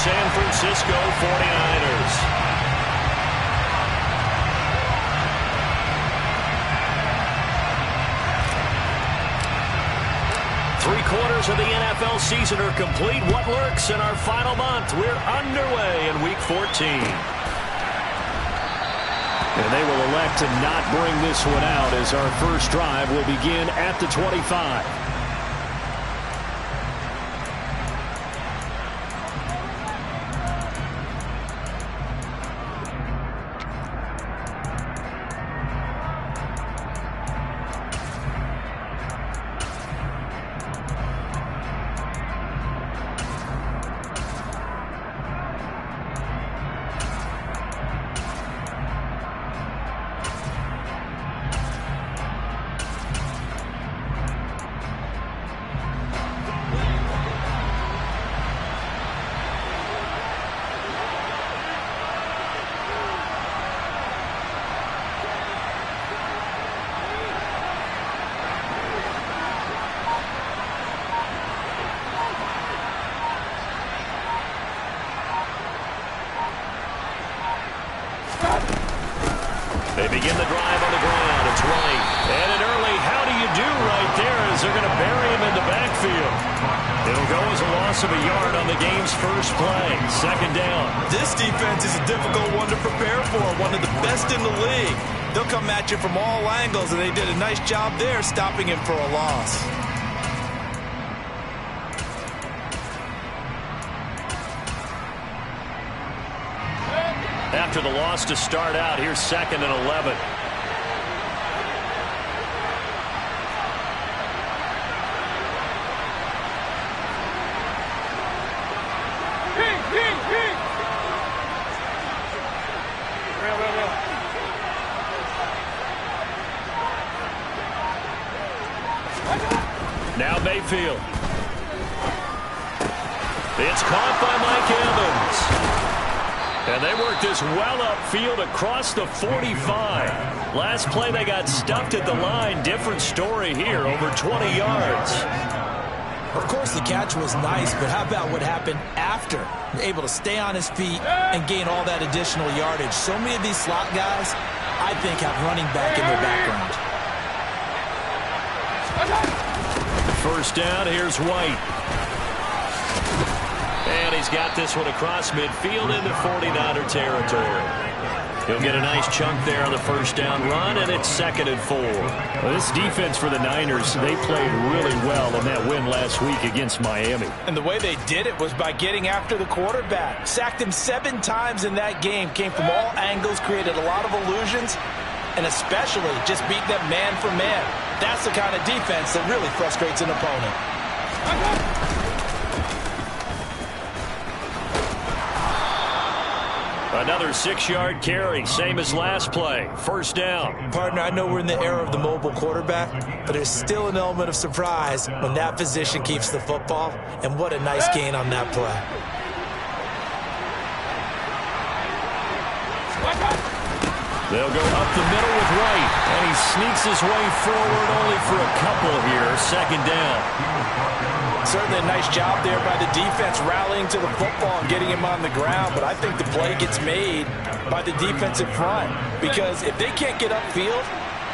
San Francisco 49ers. Three-quarters of the NFL season are complete. What lurks in our final month? We're underway in Week 14. And they will elect to not bring this one out as our first drive will begin at the 25. They begin the drive on the ground. It's White. And an early how do you do right there as they're going to bury him in the backfield. It'll go as a loss of a yard on the game's first play. Second down. This defense is a difficult one to prepare for. One of the best in the league. They'll come at you from all angles, and they did a nice job there stopping him for a loss. After the loss to start out, here's 2nd and 11. Now Mayfield. It's caught by Mike Evans. And they worked this well upfield across the 45. Last play they got stuffed at the line. Different story here, over 20 yards. Of course, the catch was nice, but how about what happened after? Able to stay on his feet and gain all that additional yardage. So many of these slot guys, I think, have running back in their background. First down, here's White. And he's got this one across midfield into 49er territory. He'll get a nice chunk there on the first down run, and it's 2nd and 4. Well, this defense for the Niners, they played really well in that win last week against Miami. And the way they did it was by getting after the quarterback. Sacked him 7 times in that game. Came from all angles, created a lot of illusions, and especially just beat them man for man. That's the kind of defense that really frustrates an opponent. Another 6-yard carry, same as last play. First down. Partner, I know we're in the era of the mobile quarterback, but there's still an element of surprise when that position keeps the football, and what a nice gain on that play. They'll go up the middle with White, and he sneaks his way forward only for a couple here. Second down. Certainly a nice job there by the defense rallying to the football and getting him on the ground, but I think the play gets made by the defensive front, because if they can't get upfield,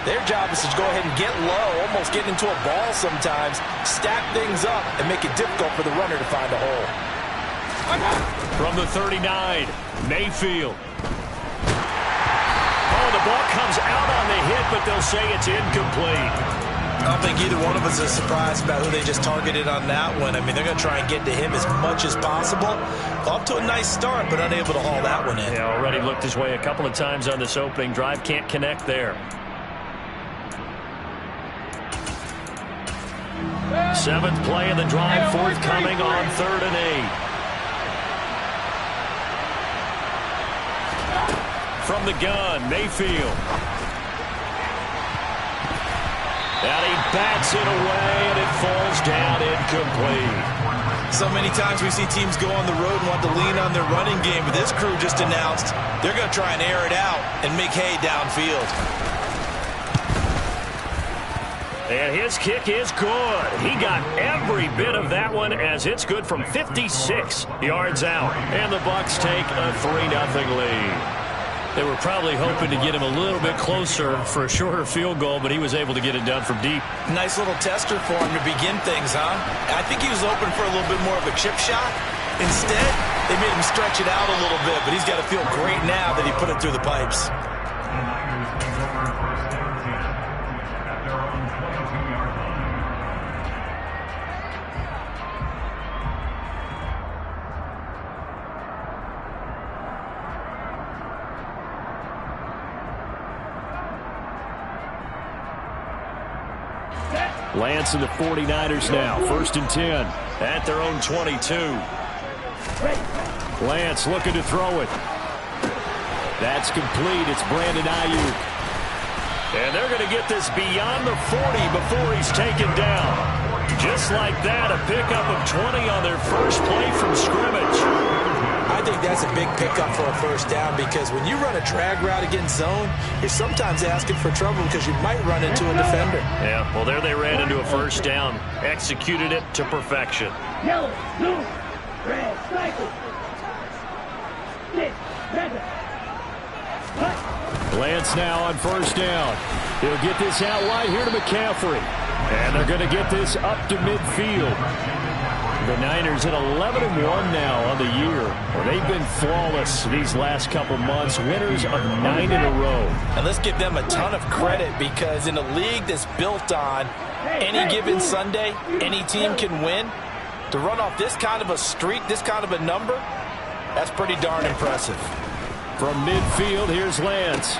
their job is to go ahead and get low, almost get into a ball sometimes, stack things up, and make it difficult for the runner to find a hole. From the 39, Mayfield. Oh, the ball comes out on the hit, but they'll say it's incomplete. I don't think either one of us is surprised about who they just targeted on that one. I mean, they're going to try and get to him as much as possible. Off to a nice start, but unable to haul that one in. Yeah, already looked his way a couple of times on this opening drive. Can't connect there. 7th play of the drive, forthcoming on 3rd and 8. From the gun, Mayfield. And he bats it away, and it falls down incomplete. So many times we see teams go on the road and want to lean on their running game, but this crew just announced they're going to try and air it out and make hay downfield. And his kick is good. He got every bit of that one as it's good from 56 yards out. And the Bucs take a 3-0 lead. They were probably hoping to get him a little bit closer for a shorter field goal, but he was able to get it done from deep. Nice little tester for him to begin things, huh? I think he was open for a little bit more of a chip shot. Instead, they made him stretch it out a little bit, but he's got to feel great now that he put it through the pipes. Lance and the 49ers now. 1st and 10 at their own 22. Lance looking to throw it. That's complete. It's Brandon Ayuk. And they're going to get this beyond the 40 before he's taken down. Just like that, a pickup of 20 on their first play from scrimmage. I think that's a big pickup for a first down because when you run a drag route against zone, you're sometimes asking for trouble because you might run into a defender. Yeah, well, there they ran into a first down. Executed it to perfection. Yellow, blue, red, cycle. Lance now on first down. He'll get this out wide here to McCaffrey. And they're going to get this up to midfield. The Niners at 11-1 now on the year. Well, they've been flawless these last couple months. Winners of 9 in a row. And let's give them a ton of credit because in a league that's built on any given Sunday, any team can win. To run off this kind of a streak, this kind of a number, that's pretty darn impressive. From midfield, here's Lance.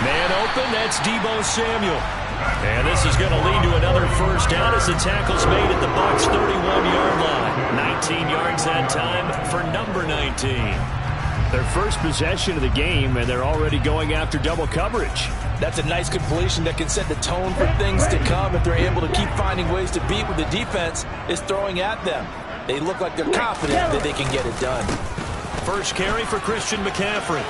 Man open, that's Deebo Samuel. And this is going to lead to another first down as the tackle's made at the Bucs' 31-yard line. 19 yards that time for number 19. Their first possession of the game, and they're already going after double coverage. That's a nice completion that can set the tone for things to come if they're able to keep finding ways to beat what the defense is throwing at them. They look like they're confident that they can get it done. First carry for Christian McCaffrey.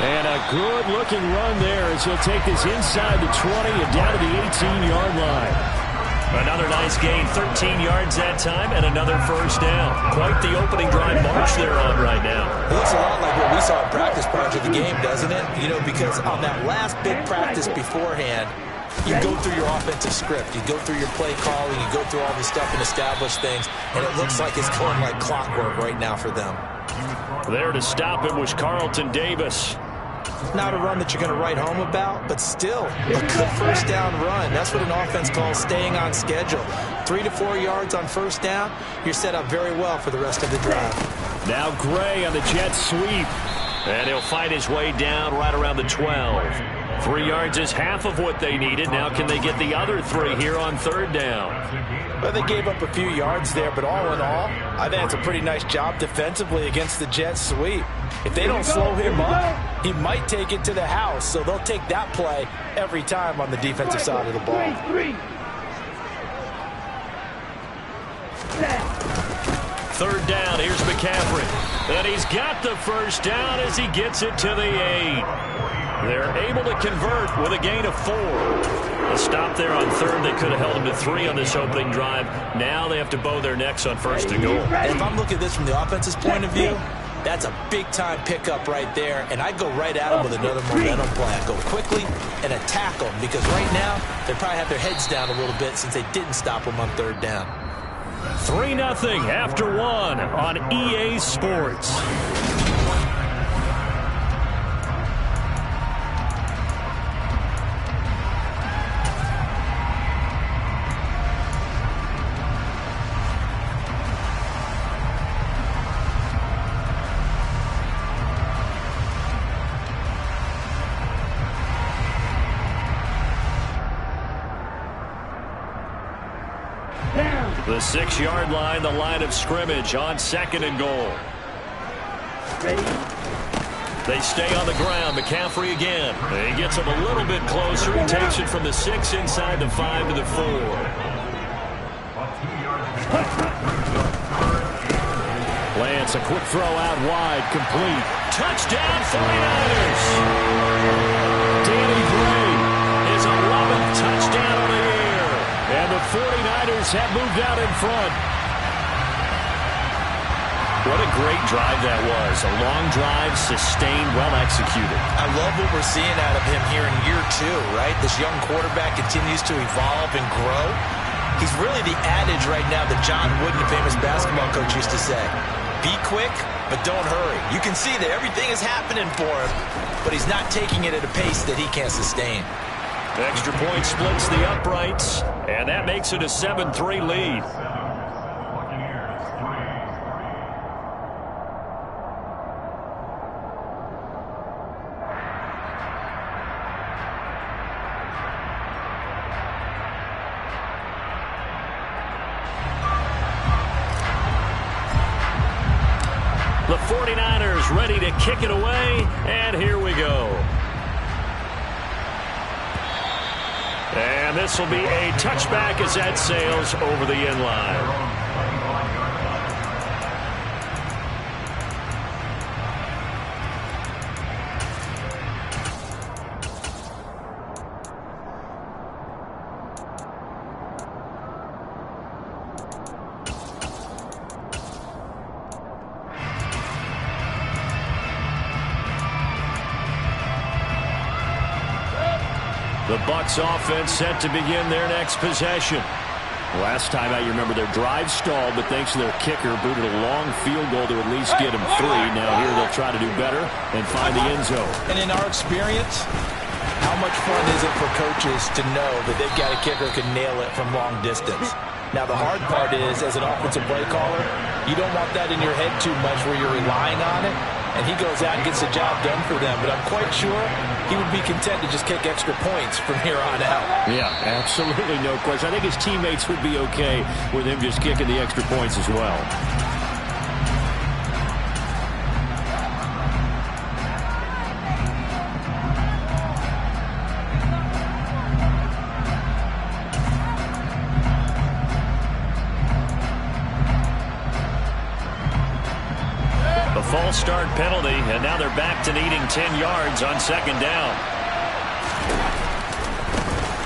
And a good-looking run there as he'll take this inside the 20 and down to the 18-yard line. Another nice gain, 13 yards that time, and another first down. Quite the opening drive march they're on right now. It looks a lot like what we saw in practice prior to the game, doesn't it? You know, because on that last big practice beforehand, you go through your offensive script. You go through your play calling. You go through all this stuff and establish things, and it looks like it's going like clockwork right now for them. There to stop it was Carlton Davis. Not a run that you're going to write home about, but still a good first down run. That's what an offense calls staying on schedule. 3 to 4 yards on first down, you're set up very well for the rest of the drive. Now Gray on the jet sweep. And he'll fight his way down right around the 12. 3 yards is half of what they needed. Now can they get the other 3 here on third down? Well, they gave up a few yards there, but all in all, I think it's a pretty nice job defensively against the jet sweep. If they don't slow him up, he might take it to the house, so they'll take that play every time on the defensive side of the ball. Third down, here's McCaffrey. And he's got the first down as he gets it to the 8. They're able to convert with a gain of 4. A stop there on third. They could have held him to 3 on this opening drive. Now they have to bow their necks on first and goal. If I'm looking at this from the offense's point of view, that's a big-time pickup right there, and I'd go right at them with another momentum play. I'd go quickly and attack them because right now they probably have their heads down a little bit since they didn't stop them on third down. 3-0 after 1 on EA Sports. The 6-yard line, the line of scrimmage on second and goal. Ready? They stay on the ground. McCaffrey again. He gets him a little bit closer. He takes it from the 6 inside the 5 to the 4. Lance, a quick throw out wide, complete. Touchdown 49ers! Danny Gray is 11 49ers have moved out in front. What a great drive that was. A long drive, sustained, well executed. I love what we're seeing out of him here in year 2, right? This young quarterback continues to evolve and grow. He's really the adage right now that John Wooden, the famous basketball coach, used to say. Be quick, but don't hurry. You can see that everything is happening for him, but he's not taking it at a pace that he can't sustain. Extra point splits the uprights, and that makes it a 7-3 lead. The 49ers ready to kick it away, and here we go. And this will be a touchback as that sails over the end line. The Bucs offense set to begin their next possession. Last time out, you remember their drive stalled, but thanks to their kicker, booted a long field goal to at least get them 3. Now here they'll try to do better and find the end zone. And in our experience, how much fun is it for coaches to know that they've got a kicker who can nail it from long distance? Now the hard part is, as an offensive play caller, you don't want that in your head too much where you're relying on it. And he goes out and gets the job done for them. But I'm quite sure he would be content to just kick extra points from here on out. Yeah, absolutely no question. I think his teammates would be okay with him just kicking the extra points as well. False start penalty, and now they're back to needing 10 yards on second down.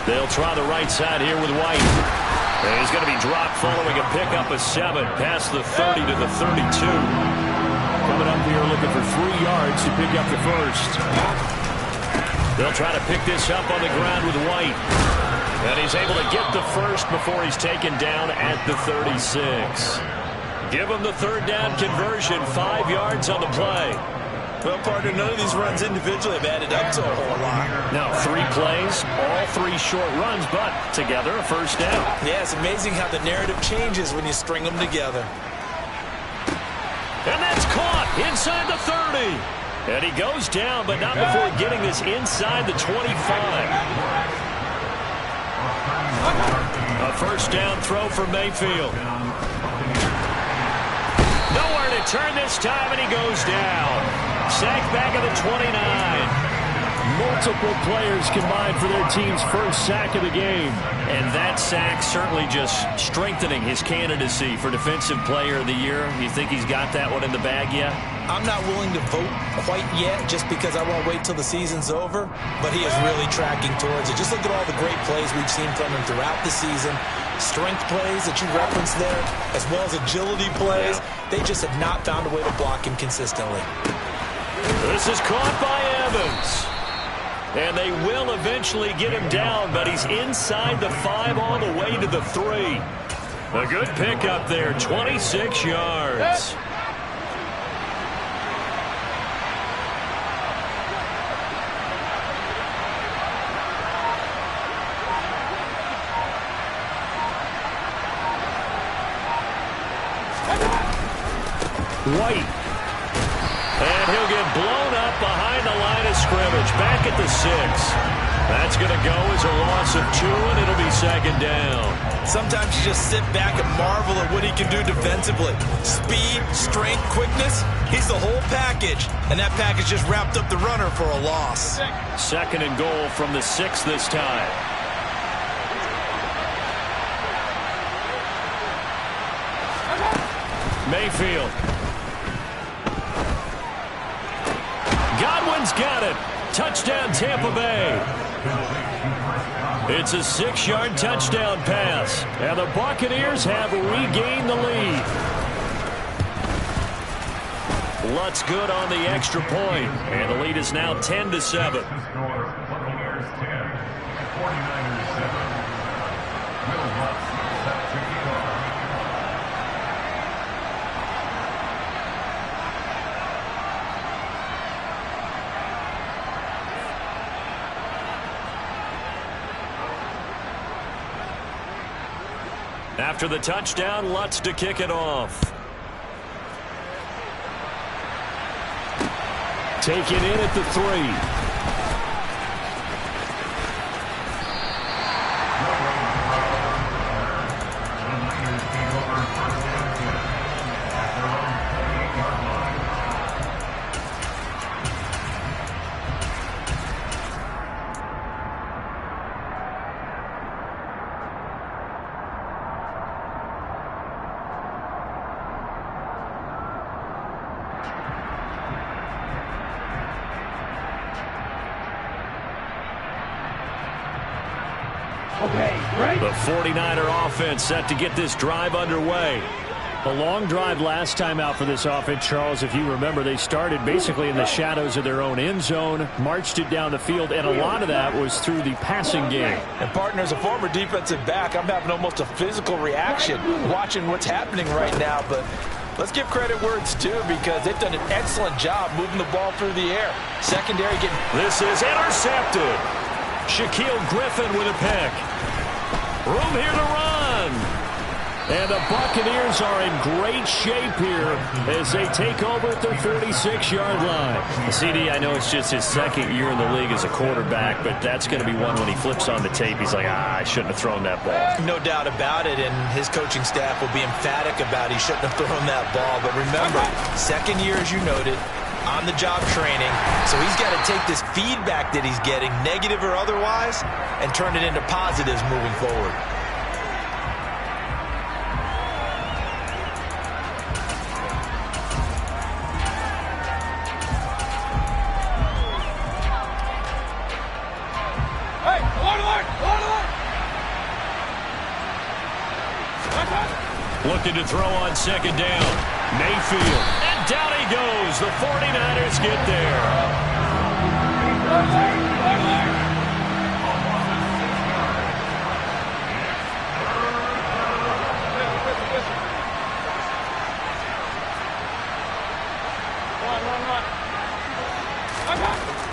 They'll try the right side here with White. And he's going to be dropped following a pickup of 7 past the 30 to the 32. Coming up here looking for 3 yards to pick up the first. They'll try to pick this up on the ground with White. And he's able to get the first before he's taken down at the 36. Give him the third down conversion, 5 yards on the play. Well, partner, none of these runs individually have added up to a whole lot. Now, 3 plays, all 3 short runs, but together a first down. Yeah, it's amazing how the narrative changes when you string them together. And that's caught inside the 30. And he goes down, but not before getting this inside the 25. A first down throw for Mayfield. Nowhere to turn this time, and he goes down. Sacked back at the 29. Multiple players combined for their team's first sack of the game. And that sack certainly just strengthening his candidacy for Defensive Player of the Year. You think he's got that one in the bag yet? I'm not willing to vote quite yet just because I won't wait till the season's over. But he is really tracking towards it. Just look at all the great plays we've seen from him throughout the season. Strength plays that you referenced there, as well as agility plays. They just have not found a way to block him consistently. This is caught by Evans. And they will eventually get him down, but he's inside the 5 all the way to the 3. A good pickup there, 26 yards. White. And he'll get blown up behind the line of scrimmage. Back at the 6. That's going to go as a loss of 2, and it'll be second down. Sometimes you just sit back and marvel at what he can do defensively. Speed, strength, quickness, he's the whole package. And that package just wrapped up the runner for a loss. Second and goal from the 6 this time. Mayfield. Godwin's got it. Touchdown, Tampa Bay. It's a 6-yard touchdown pass, and the Buccaneers have regained the lead. Lutz good on the extra point, and the lead is now 10-7. After the touchdown, Lutz to kick it off. Take it in at the 3. The 49er offense set to get this drive underway. A long drive last time out for this offense, Charles. If you remember, they started basically in the shadows of their own end zone, marched it down the field, and a lot of that was through the passing game. And, partner, as a former defensive back, I'm having almost a physical reaction watching what's happening right now. But let's give credit where it's due, because they've done an excellent job moving the ball through the air. Secondary getting... This is intercepted. Shaquille Griffin with a pick. Room here to run. And the Buccaneers are in great shape here as they take over at their 46-yard line. CD, I know it's just his second year in the league as a quarterback, but that's going to be one when he flips on the tape. He's like, I shouldn't have thrown that ball. No doubt about it, and his coaching staff will be emphatic about he shouldn't have thrown that ball. But remember, second year, as you noted, on-the-job training. So he's got to take this feedback that he's getting, negative or otherwise, and turn it into positives moving forward. Looking to throw on second down. Mayfield. And down he goes. The 49ers get there.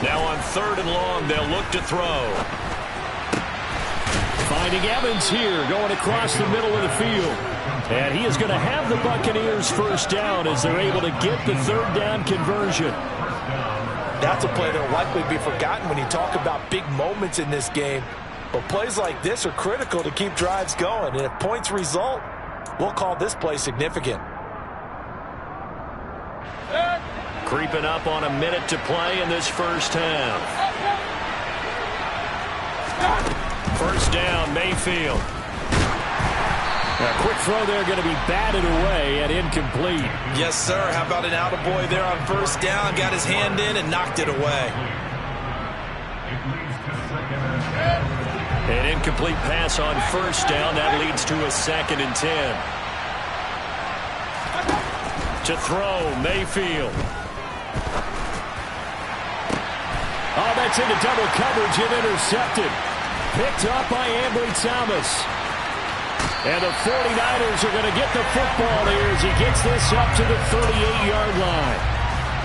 Now on 3rd and long, they'll look to throw. Finding Evans here, going across the middle of the field. And he is going to have the Buccaneers first down as they're able to get the 3rd down conversion. That's a play that will likely be forgotten when you talk about big moments in this game. But plays like this are critical to keep drives going. And if points result, we'll call this play significant. Creeping up on a minute to play in this first half. First down, Mayfield. A quick throw there, going to be batted away and incomplete. Yes, sir. How about an attaboy there on first down? Got his hand in and knocked it away. An incomplete pass on first down. That leads to a 2nd and 10. To throw, Mayfield. Oh, that's into double coverage and intercepted. Picked up by Ambry Thomas. And the 49ers are going to get the football here as he gets this up to the 38-yard line.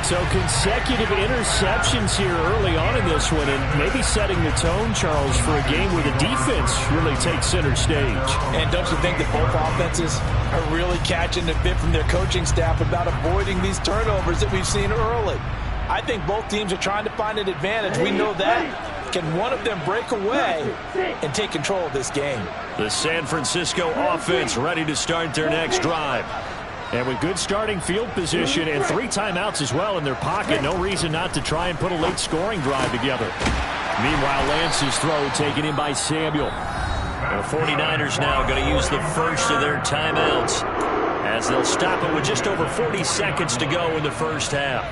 So consecutive interceptions here early on in this one, and maybe setting the tone, Charles, for a game where the defense really takes center stage. And don't you think that both offenses are really catching a bit from their coaching staff about avoiding these turnovers that we've seen early? I think both teams are trying to find an advantage. We know that. Can one of them break away and take control of this game? The San Francisco offense ready to start their next drive. And with good starting field position and 3 timeouts as well in their pocket, no reason not to try and put a late scoring drive together. Meanwhile, Lance's throw taken in by Samuel. The 49ers now going to use the first of their timeouts as they'll stop it with just over 40 seconds to go in the first half.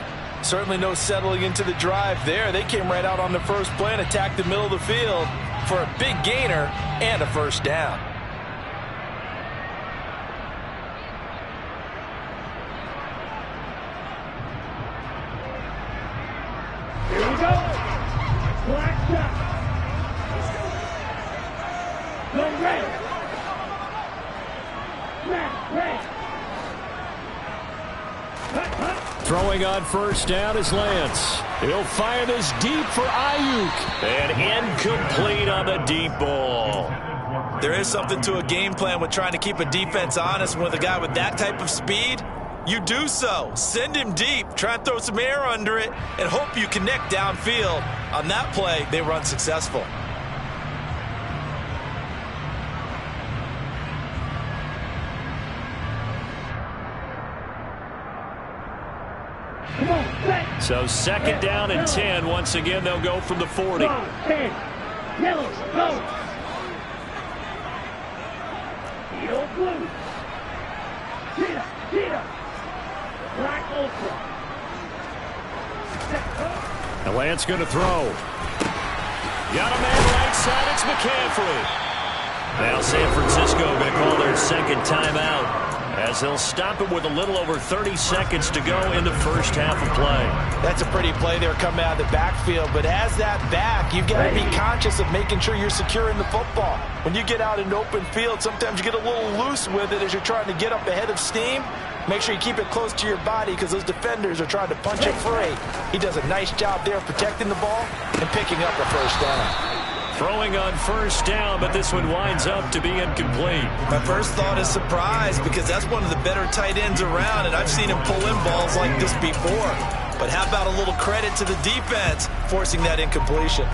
Certainly no settling into the drive there. They came right out on the first play and attacked the middle of the field. for a big gainer and a first down. Here we go. Black shot. Go red. Red. Throwing on first down is Lance. He'll fire this deep for Ayuk. And incomplete on the deep ball. There is something to a game plan with trying to keep a defense honest. With a guy with that type of speed, you do so. Send him deep, try and throw some air under it, and hope you connect downfield. On that play, they were unsuccessful. Come on, set. So second down and 10. Once again, they'll go from the 40. 10. Yellow, go. Yellow, blue. Cheetah. Black ultra. And Lance going to throw. Got a man right side. It's McCaffrey. Now San Francisco going to call their second timeout, as they'll stop it with a little over 30 seconds to go in the first half of play. That's a pretty play there coming out of the backfield, but as that back, you've got to be conscious of making sure you're securing the football. When you get out in open field, sometimes you get a little loose with it as you're trying to get up ahead of steam. Make sure you keep it close to your body because those defenders are trying to punch it free. He does a nice job there of protecting the ball and picking up the first down. Throwing on first down, but this one winds up to be incomplete. My first thought is surprise, because that's one of the better tight ends around, and I've seen him pull in balls like this before. But how about a little credit to the defense forcing that incompletion?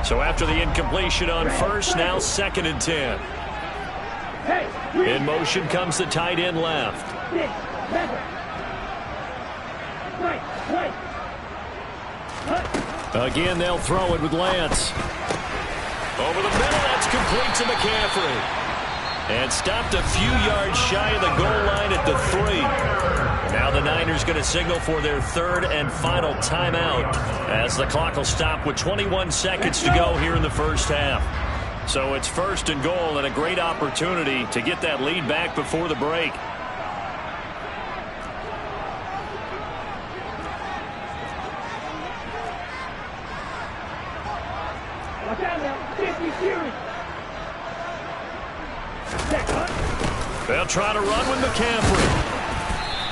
So after the incompletion on first, now second and 10. In motion comes the tight end left. Again, they'll throw it with Lance. Over the middle, that's complete to McCaffrey. And stopped a few yards shy of the goal line at the 3. Now the Niners going to signal for their third and final timeout, as the clock will stop with 21 seconds to go here in the first half. So it's first and goal, and a great opportunity to get that lead back before the break. They'll try to run with McCaffrey.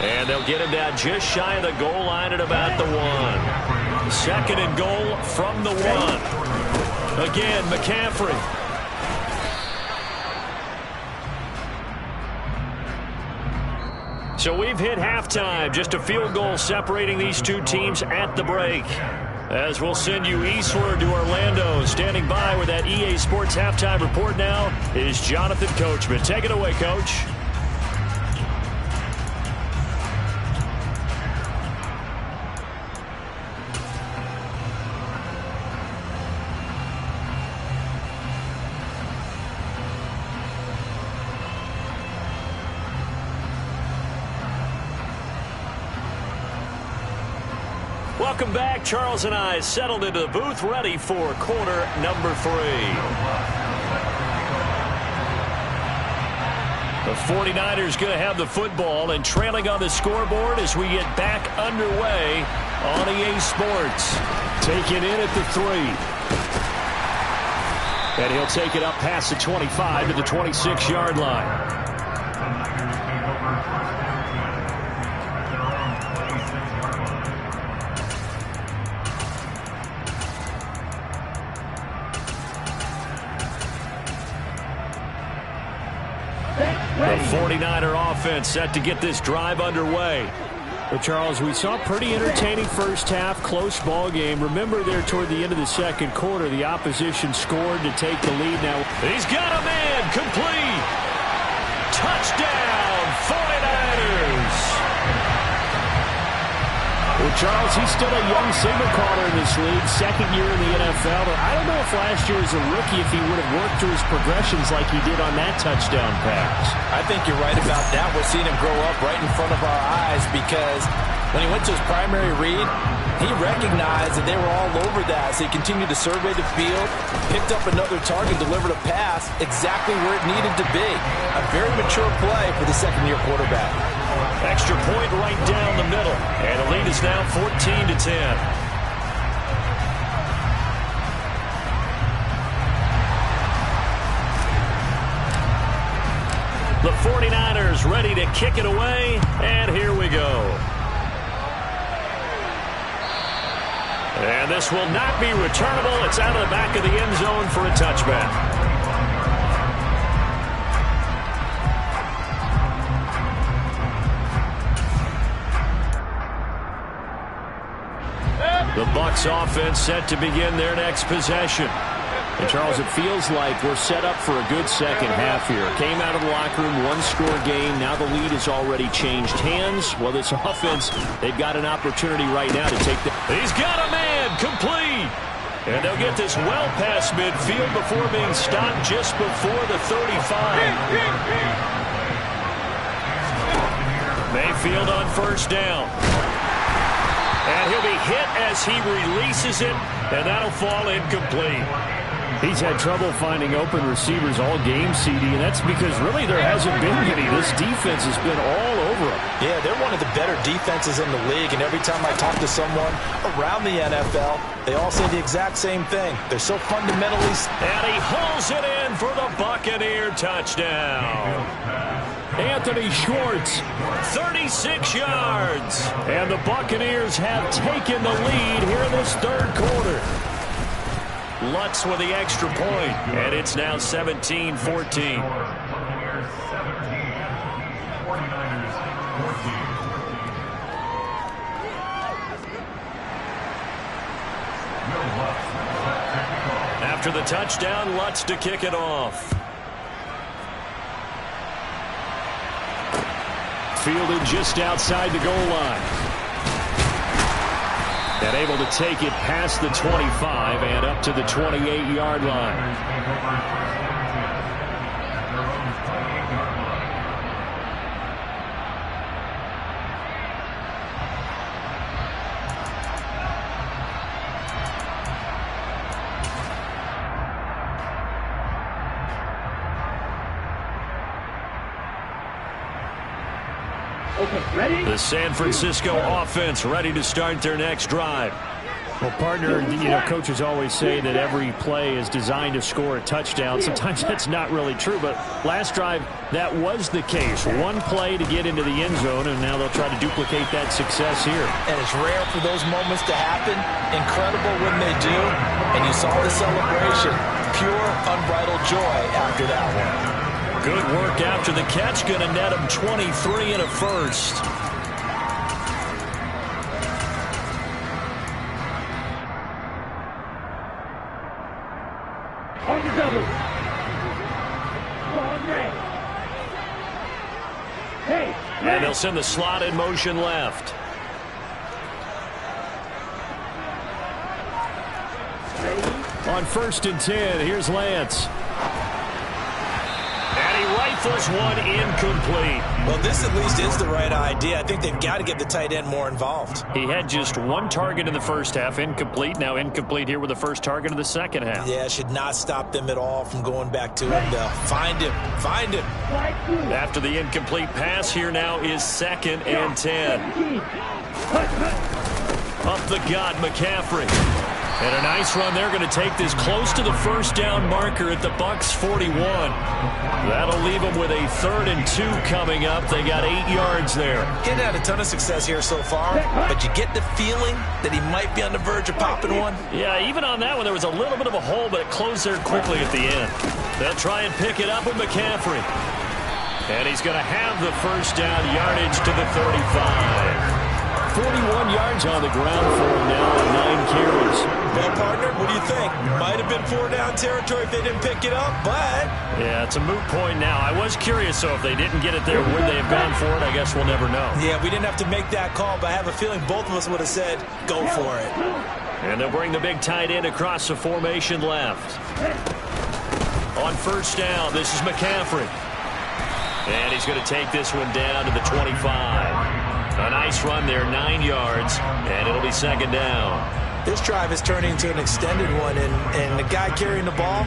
And they'll get him down just shy of the goal line at about the 1. Second and goal from the 1. Again, McCaffrey. So we've hit halftime. Just a field goal separating these two teams at the break. As we'll send you eastward to Orlando. Standing by with that EA Sports halftime report now is Jonathan Coachman. Take it away, Coach. Welcome back. Charles and I settled into the booth, ready for quarter number 3. The 49ers going to have the football and trailing on the scoreboard as we get back underway on EA Sports. Taken in at the 3. And he'll take it up past the 25 to the 26-yard line. The 49er offense set to get this drive underway. But Charles, we saw a pretty entertaining first half, close ball game. Remember there toward the end of the second quarter, the opposition scored to take the lead. Now he's got a man, complete. Touchdown, 49ers. Well, Charles, he's still a young signal caller in this league, second year in the NFL. But I don't know if last year as a rookie, if he would have worked through his progressions like he did on that touchdown pass. I think you're right about that. We're seeing him grow up right in front of our eyes because when he went to his primary read, he recognized that they were all over that. So he continued to survey the field, picked up another target, delivered a pass exactly where it needed to be. A very mature play for the second-year quarterback. Extra point right down the middle. And the lead is now 14-10. The 49ers ready to kick it away. And here we go. And this will not be returnable. It's out of the back of the end zone for a touchback. The Bucs offense set to begin their next possession. And Charles, it feels like we're set up for a good second half here. Came out of the locker room, one-score game. Now the lead has already changed hands. Well, this offense, they've got an opportunity right now to take the... He's got a man, complete. And they'll get this well past midfield before being stopped just before the 35. Mayfield on first down. And he'll be hit as he releases it, and that'll fall incomplete. He's had trouble finding open receivers all game, CD, and that's because really there hasn't been any. This defense has been all over him. Yeah, they're one of the better defenses in the league, and every time I talk to someone around the NFL, they all say the exact same thing. They're so fundamentally... And he hauls it in for the Buccaneer touchdown. Anthony Schwartz, 36 yards. And the Buccaneers have taken the lead here in this third quarter. Lutz with the extra point, and it's now 17-14. After the touchdown, Lutz to kick it off. Fielded just outside the goal line. And able to take it past the 25 and up to the 28-yard line. Okay, ready? The San Francisco offense ready to start their next drive. Well, partner, coaches always say that every play is designed to score a touchdown. Sometimes that's not really true, but last drive, that was the case. One play to get into the end zone, and now they'll try to duplicate that success here. And it's rare for those moments to happen. Incredible when they do. And you saw the celebration. Pure, unbridled joy after that one. Good work after the catch. Going to net him 23 and a first. On the double. Ball red. Hey, And they'll send the slot in motion left. On 1st and 10, here's Lance. And he rifles one incomplete. Well, this at least is the right idea. I think they've got to get the tight end more involved. He had just one target in the first half, incomplete. Now incomplete here with the first target of the second half. Yeah, should not stop them at all from going back to him, though. Find him. Find him. After the incomplete pass, here now is 2nd and 10. Up the gut, McCaffrey. And a nice run. They're going to take this close to the first down marker at the Bucs 41. That'll leave them with a 3rd and 2 coming up. They got 8 yards there. He's had a ton of success here so far, but you get the feeling that he might be on the verge of popping one. Yeah, even on that one, there was a little bit of a hole, but it closed there quickly at the end. They'll try and pick it up with McCaffrey. And he's going to have the first down, yardage to the 35. 41 yards on the ground for him now on 9 carries. Well, partner, what do you think? Might have been 4-down territory if they didn't pick it up, but... Yeah, it's a moot point now. I was curious, so if they didn't get it there, would they have gone for it? I guess we'll never know. Yeah, we didn't have to make that call, but I have a feeling both of us would have said, go for it. And they'll bring the big tight end across the formation left. On first down, this is McCaffrey. And he's going to take this one down to the 25. A nice run there, 9 yards, and it'll be second down. This drive is turning into an extended one, and the guy carrying the ball,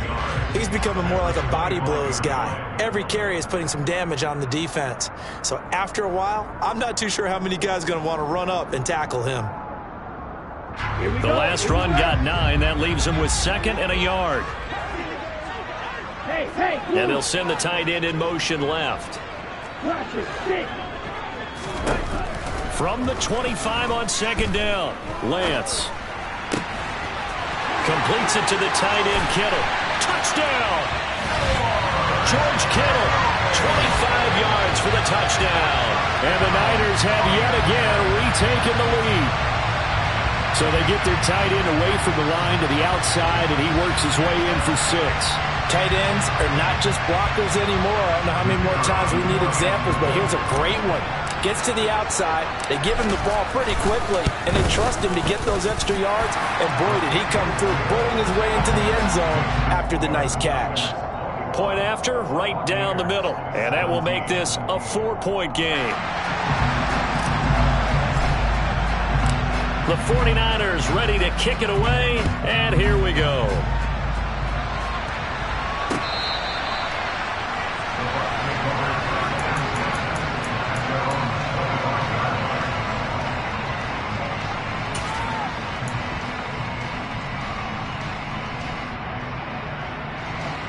he's becoming more like a body blows guy. Every carry is putting some damage on the defense. So after a while, I'm not too sure how many guys are going to want to run up and tackle him. The last run got 9. That leaves him with 2nd and a yard. And they'll send the tight end in motion left. From the 25 on second down, Lance completes it to the tight end, Kittle. Touchdown! George Kittle, 25 yards for the touchdown. And the Niners have yet again retaken the lead. So they get their tight end away from the line to the outside, and he works his way in for 6. Tight ends are not just blockers anymore. I don't know how many more times we need examples, but here's a great one. Gets to the outside, they give him the ball pretty quickly, and they trust him to get those extra yards, and boy, did he come through, bulling his way into the end zone after the nice catch. Point after, right down the middle, and that will make this a 4-point game. The 49ers ready to kick it away, and here we go.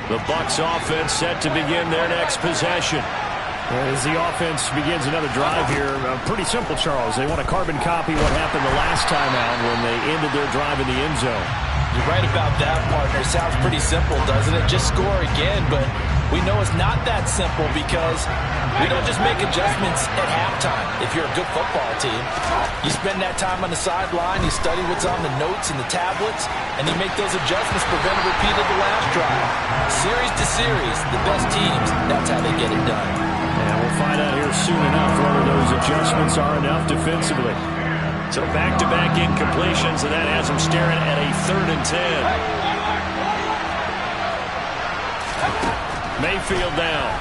The Bucs offense set to begin their next possession. As the offense begins another drive here, pretty simple, Charles. They want to carbon copy what happened the last time out when they ended their drive in the end zone. You're right about that, partner. Sounds pretty simple, doesn't it? Just score again, but we know it's not that simple because we don't just make adjustments at halftime if you're a good football team. You spend that time on the sideline, you study what's on the notes and the tablets, and you make those adjustments, prevent a repeat of the last drive. Series to series, the best teams, that's how they get it done. And we'll find out here soon enough whether those adjustments are enough defensively. So back-to-back incompletions, and that has them staring at a 3rd and 10. Mayfield down.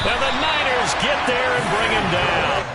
And the Niners get there and bring him down.